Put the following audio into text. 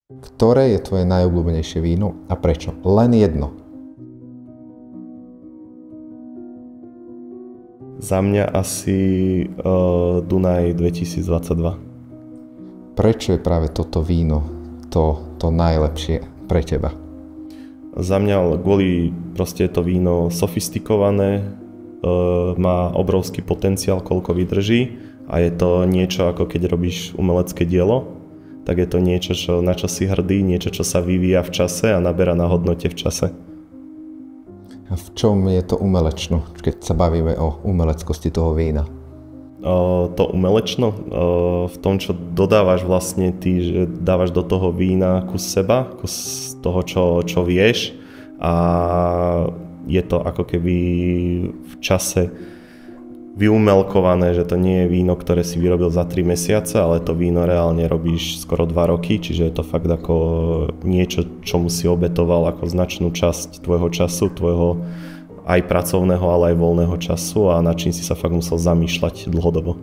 Ktoré je tvoje najobľúbenejšie víno a prečo? Len jedno. Za mňa asi Dunaj 2022. Prečo je práve toto víno to najlepšie pre teba? Za mňa kvôli proste je to víno sofistikované, má obrovský potenciál, koľko vydrží a je to niečo ako keď robíš umelecké dielo, tak je to niečo, na čo si hrdý, niečo, čo sa vyvíja v čase a naberá na hodnote v čase. A v čom je to umelečno, keď sa bavíme o umeleckosti toho vína? To umelečno v tom, čo dodávaš vlastne ty, že dávaš do toho vína kus seba, kus toho, čo vieš a je to ako keby v čase vyumelkované, že to nie je víno, ktoré si vyrobil za 3 mesiace, ale to víno reálne robíš skoro 2 roky, čiže je to fakt ako niečo, čomu si obetoval ako značnú časť tvojho času, tvojho aj pracovného, ale aj voľného času a nad čím si sa fakt musel zamýšľať dlhodobo.